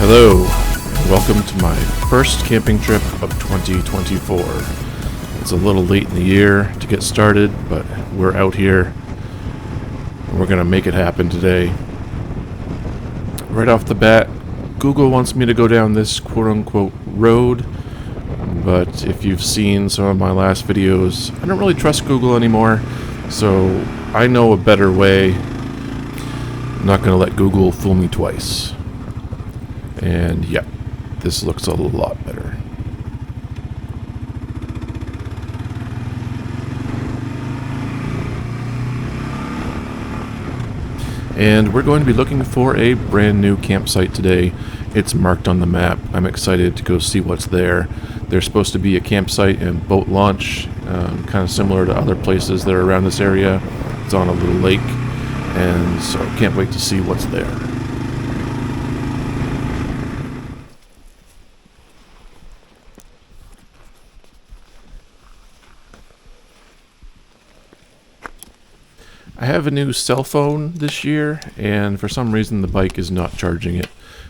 Hello, and welcome to my first camping trip of 2024. It's a little late in the year to get started, but we're out here and we're going to make it happen today. Right off the bat, Google wants me to go down this quote-unquote road, but if you've seen some of my last videos, I don't really trust Google anymore, so I know a better way. I'm not going to let Google fool me twice. And yeah, this looks a lot better. And we're going to be looking for a brand new campsite today. It's marked on the map. I'm excited to go see what's there. There's supposed to be a campsite and boat launch, kind of similar to other places that are around this area. It's on a little lake, and so can't wait to see what's there. I have a new cell phone this year, and for some reason the bike is not charging it.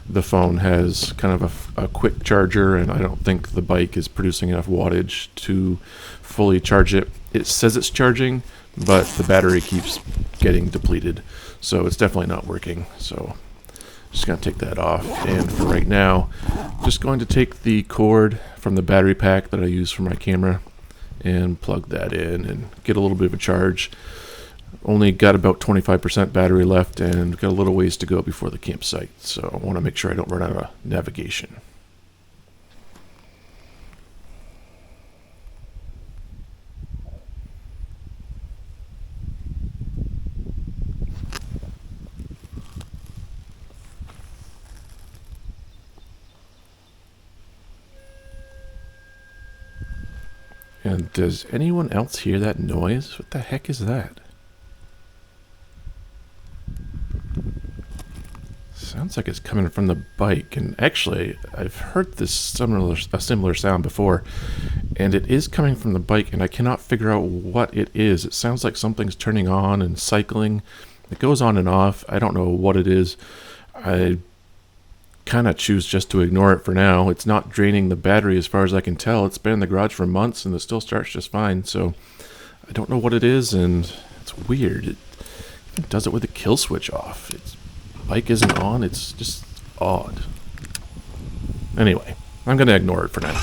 The phone has kind of a quick charger, and I don't think the bike is producing enough wattage to fully charge it. It says it's charging, but the battery keeps getting depleted, so it's definitely not working. So just going to take that off, and for right now, just going to take the cord from the battery pack that I use for my camera and plug that in and get a little bit of a charge. Only got about 25% battery left and got a little ways to go before the campsite, so I want to make sure I don't run out of navigation. And does anyone else hear that noise? What the heck is that? Sounds like it's coming from the bike, and actually I've heard this similar sound before, and it is coming from the bike, and I cannot figure out what it is. It sounds like something's turning on and cycling. It goes on and off. I don't know what it is. I kind of choose just to ignore it for now. It's not draining the battery as far as I can tell. It's been in the garage for months and it still starts just fine, so I don't know what it is, and it's weird. It does it with the kill switch off. Bike isn't on, it's just odd. Anyway, I'm going to ignore it for now.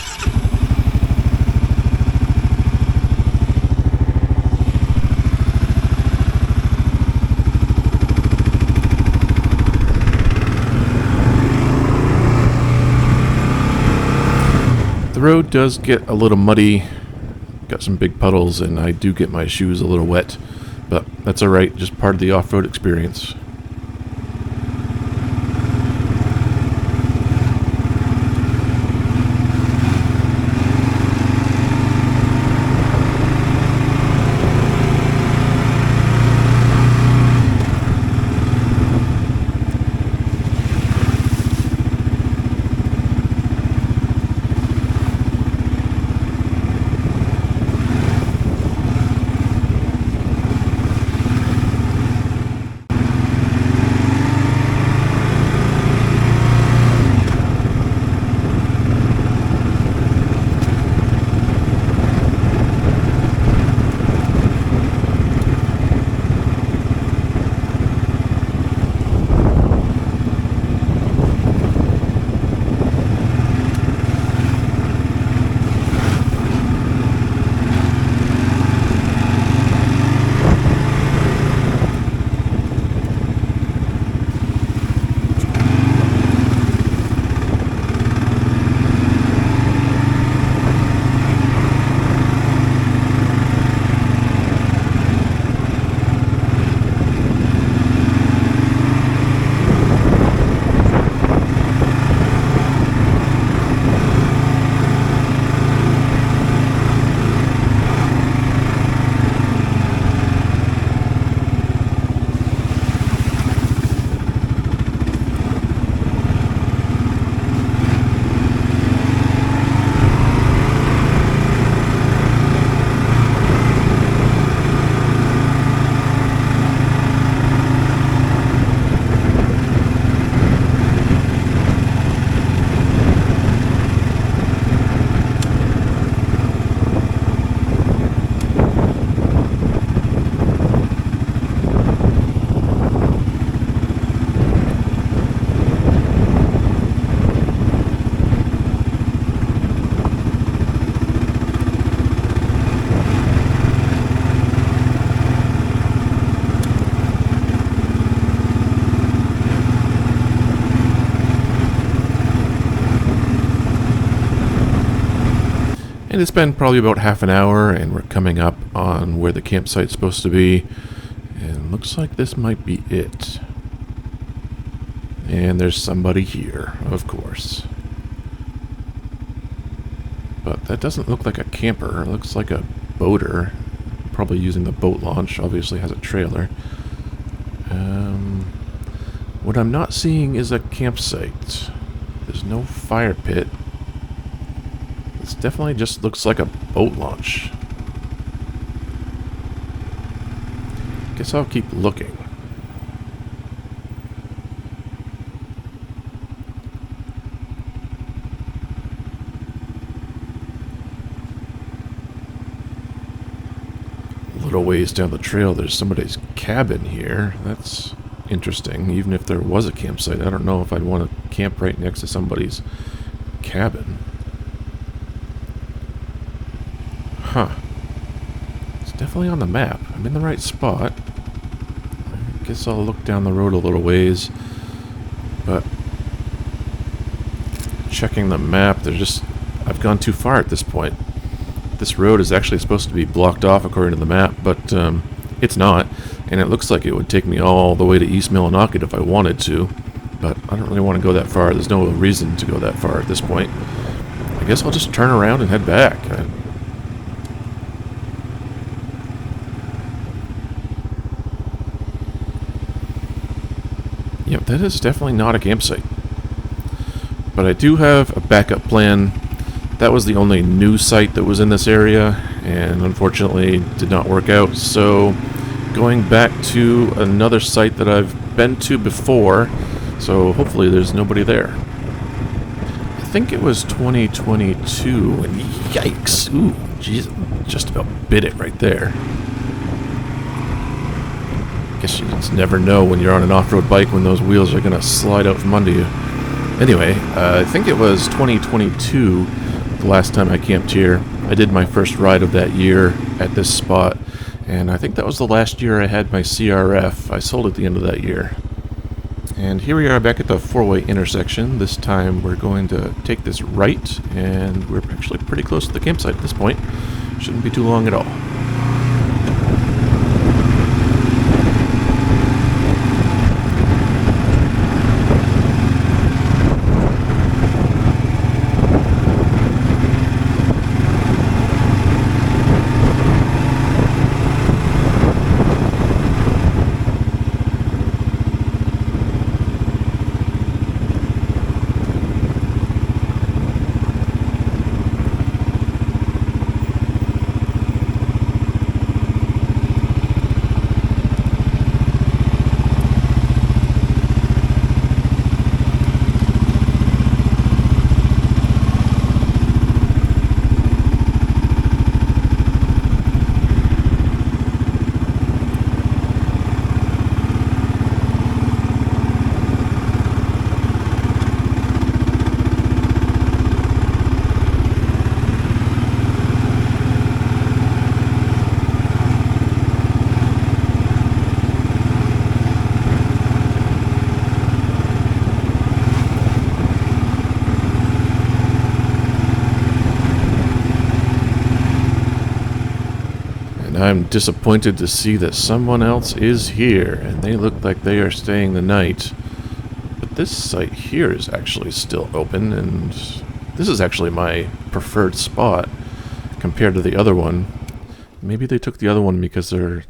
The road does get a little muddy, got some big puddles, and I do get my shoes a little wet, but that's alright, just part of the off-road experience. And it's been probably about half an hour, and we're coming up on where the campsite's supposed to be. And looks like this might be it. And there's somebody here, of course. But that doesn't look like a camper. It looks like a boater. Probably using the boat launch. Obviously has a trailer. What I'm not seeing is a campsite. There's no fire pit. This definitely just looks like a boat launch. Guess I'll keep looking. A little ways down the trail, there's somebody's cabin here. That's interesting. Even if there was a campsite, I don't know if I'd want to camp right next to somebody's cabin. Huh. It's definitely on the map. I'm in the right spot. I guess I'll look down the road a little ways. But checking the map, I've gone too far at this point. This road is actually supposed to be blocked off according to the map, but it's not. And it looks like it would take me all the way to East Millinocket if I wanted to. But I don't really want to go that far. There's no reason to go that far at this point. I guess I'll just turn around and head back. Yep, that is definitely not a campsite. But I do have a backup plan. That was the only new site that was in this area, and unfortunately did not work out. So going back to another site that I've been to before, so hopefully there's nobody there. I think it was 2022, and yikes, ooh, jeez, just about bit it right there. Guess you just never know when you're on an off-road bike when those wheels are going to slide out from under you. Anyway, I think it was 2022 the last time I camped here. I did my first ride of that year at this spot, and I think that was the last year I had my CRF. I sold at the end of that year. And here we are back at the four-way intersection. This time we're going to take this right, and we're actually pretty close to the campsite at this point. Shouldn't be too long at all. I'm disappointed to see that someone else is here, and they look like they are staying the night. But this site here is actually still open, and this is actually my preferred spot compared to the other one. Maybe they took the other one because there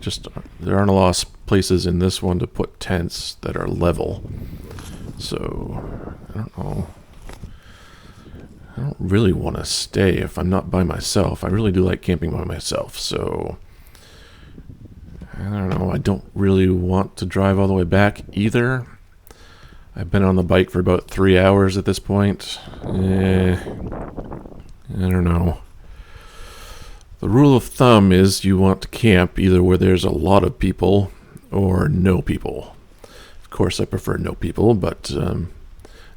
aren't a lot of places in this one to put tents that are level. So, I don't know. I don't really want to stay if I'm not by myself. I really do like camping by myself, so I don't know. I don't really want to drive all the way back either. I've been on the bike for about 3 hours at this point. I don't know. The rule of thumb is you want to camp either where there's a lot of people or no people. Of course, I prefer no people, but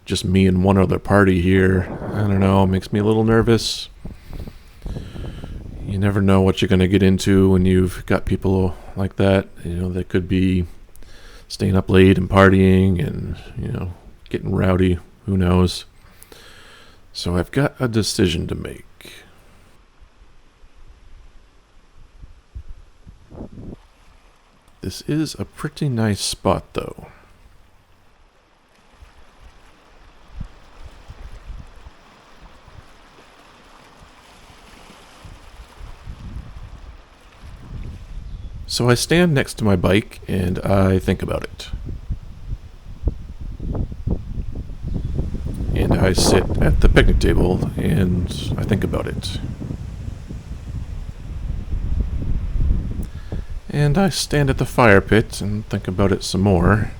just me and one other party here, I don't know, it makes me a little nervous. You never know what you're going to get into when you've got people like that. You know, they could be staying up late and partying and, you know, getting rowdy. Who knows? So I've got a decision to make. This is a pretty nice spot, though. So I stand next to my bike and I think about it. And I sit at the picnic table and I think about it. And I stand at the fire pit and think about it some more.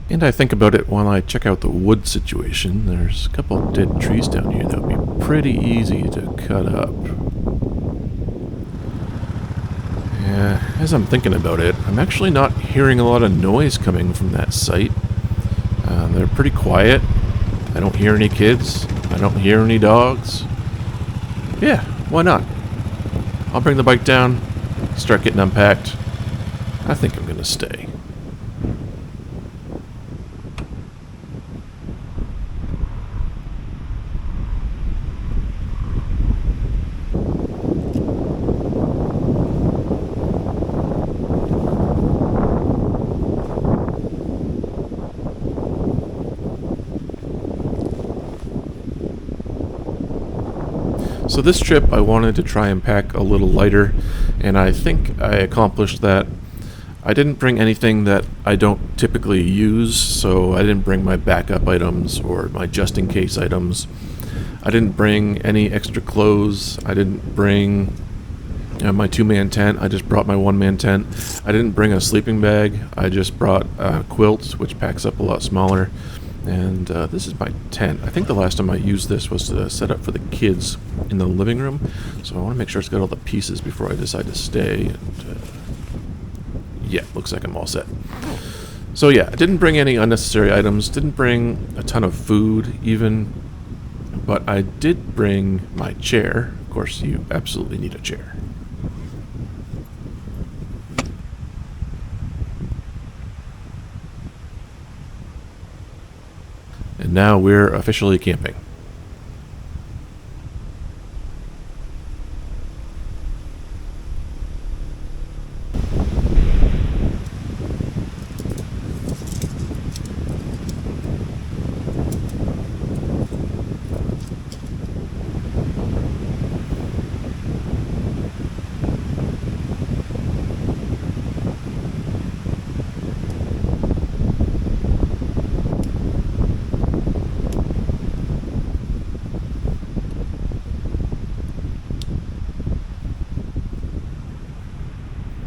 And I think about it while I check out the wood situation. There's a couple of dead trees down here that would be pretty easy to cut up. Yeah, as I'm thinking about it, I'm actually not hearing a lot of noise coming from that site. They're pretty quiet. I don't hear any kids. I don't hear any dogs. Yeah, why not? I'll bring the bike down, start getting unpacked. I think I'm gonna stay. So this trip I wanted to try and pack a little lighter, and I think I accomplished that. I didn't bring anything that I don't typically use, so I didn't bring my backup items or my just-in-case items. I didn't bring any extra clothes. I didn't bring my two-man tent. I just brought my one-man tent. I didn't bring a sleeping bag. I just brought a quilt, which packs up a lot smaller. And this is my tent. I think the last time I used this was to set up for the kids in the living room. So I want to make sure it's got all the pieces before I decide to stay. And, yeah, looks like I'm all set. So yeah, I didn't bring any unnecessary items. Didn't bring a ton of food even. But I did bring my chair. Of course, you absolutely need a chair. And now we're officially camping.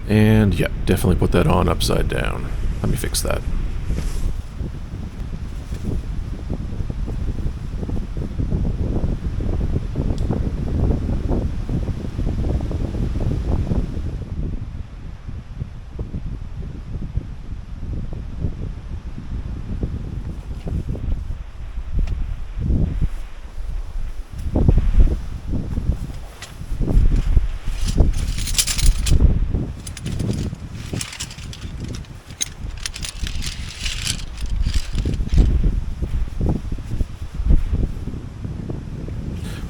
And yeah, definitely put that on upside down. Let me fix that.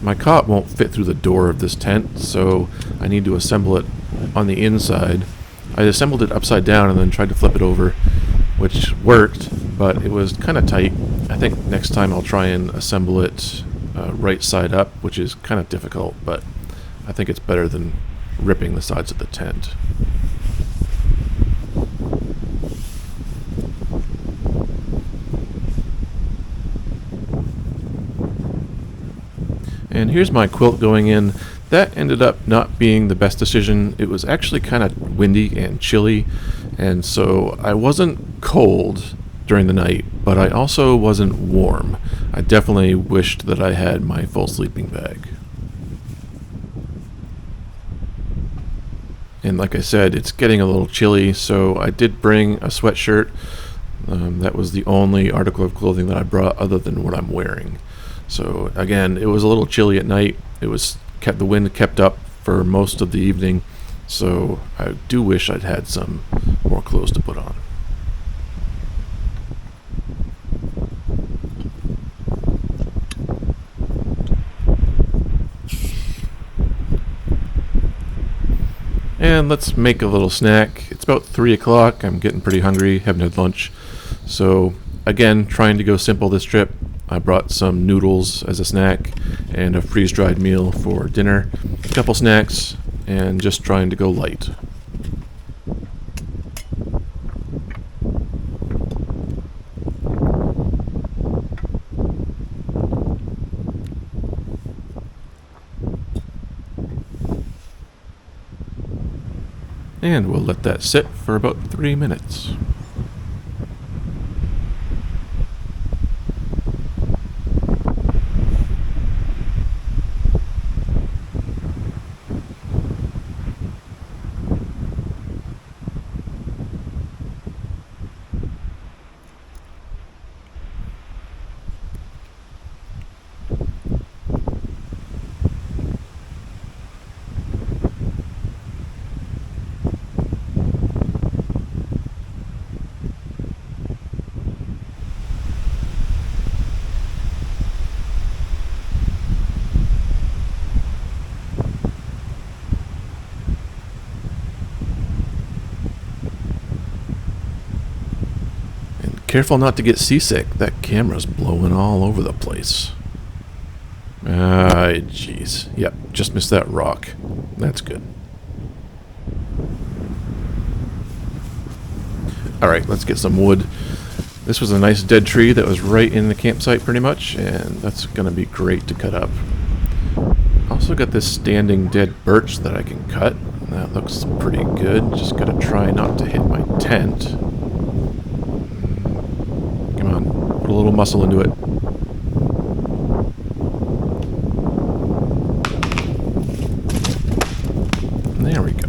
My cot won't fit through the door of this tent, so I need to assemble it on the inside. I assembled it upside down and then tried to flip it over, which worked, but it was kind of tight. I think next time I'll try and assemble it right side up, which is kind of difficult, but I think it's better than ripping the sides of the tent. And here's my quilt going in. That ended up not being the best decision. It was actually kind of windy and chilly, and so I wasn't cold during the night, but I also wasn't warm. I definitely wished that I had my full sleeping bag. And like I said, it's getting a little chilly, so I did bring a sweatshirt. That was the only article of clothing that I brought other than what I'm wearing. So again, it was a little chilly at night. The wind kept up for most of the evening, so I do wish I'd had some more clothes to put on. And let's make a little snack. It's about 3 o'clock. I'm getting pretty hungry, haven't had lunch. So again, trying to go simple this trip. I brought some noodles as a snack and a freeze-dried meal for dinner, a couple snacks, and just trying to go light. And we'll let that sit for about 3 minutes. Careful not to get seasick. That camera's blowing all over the place. Jeez. Yep, just missed that rock. That's good. Alright, let's get some wood. This was a nice dead tree that was right in the campsite pretty much, and that's going to be great to cut up. Also got this standing dead birch that I can cut. That looks pretty good. Just gotta try not to hit my tent. Come on, put a little muscle into it. There we go.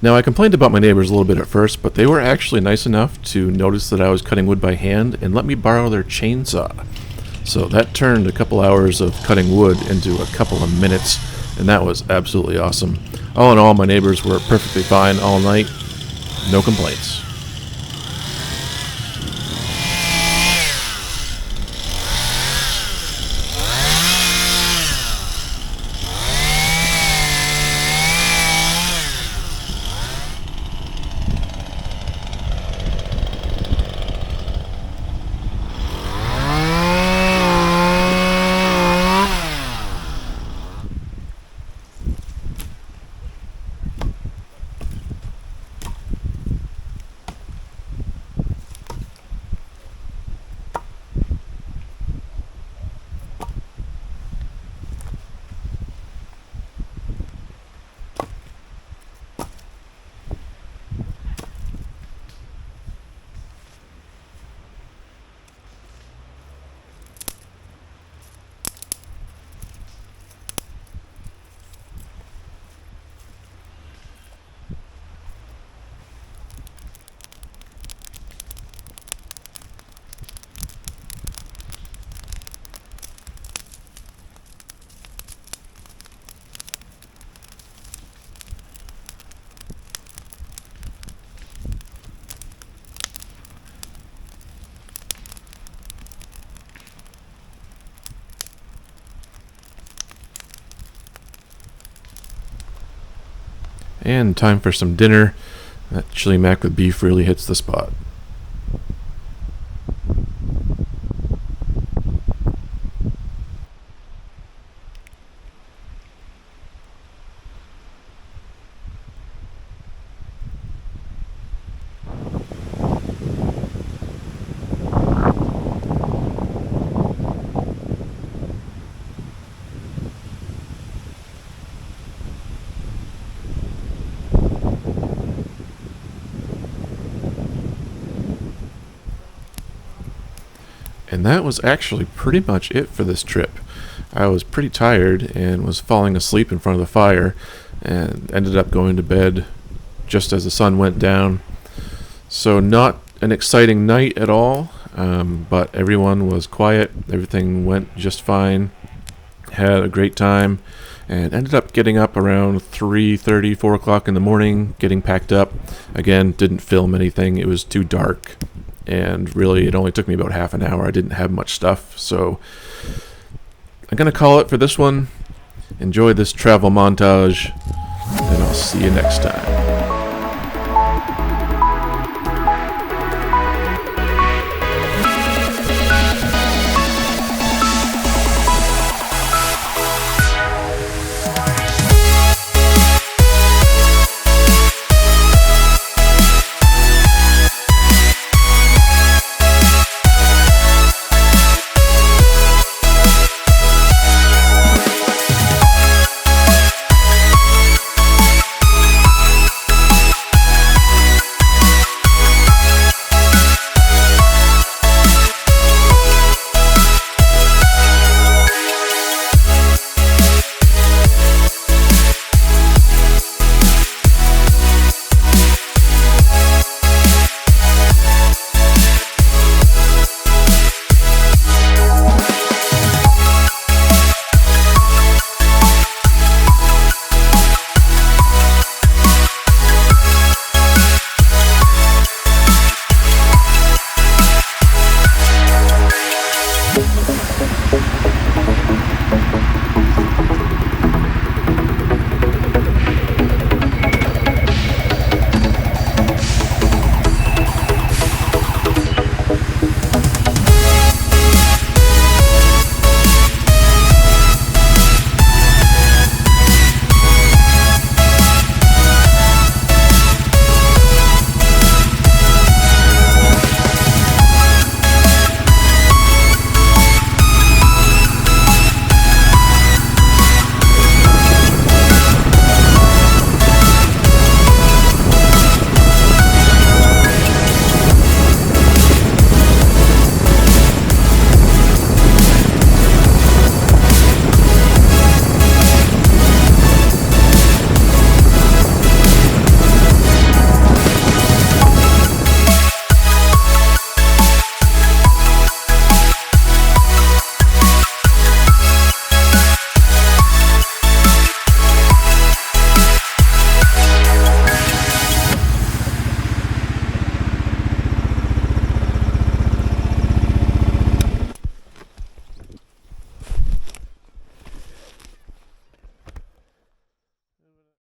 Now, I complained about my neighbors a little bit at first, but they were actually nice enough to notice that I was cutting wood by hand and let me borrow their chainsaw. So that turned a couple hours of cutting wood into a couple of minutes, and that was absolutely awesome. All in all, my neighbors were perfectly fine all night. No complaints. And time for some dinner. That chili mac with beef really hits the spot. And that was actually pretty much it for this trip. I was pretty tired and was falling asleep in front of the fire and ended up going to bed just as the sun went down. So not an exciting night at all, but everyone was quiet. Everything went just fine. Had a great time and ended up getting up around 3:30, 4 o'clock in the morning, getting packed up. Again, didn't film anything. It was too dark. and really it only took me about half an hour. I didn't have much stuff, so I'm gonna call it for this one. Enjoy this travel montage, and I'll see you next time.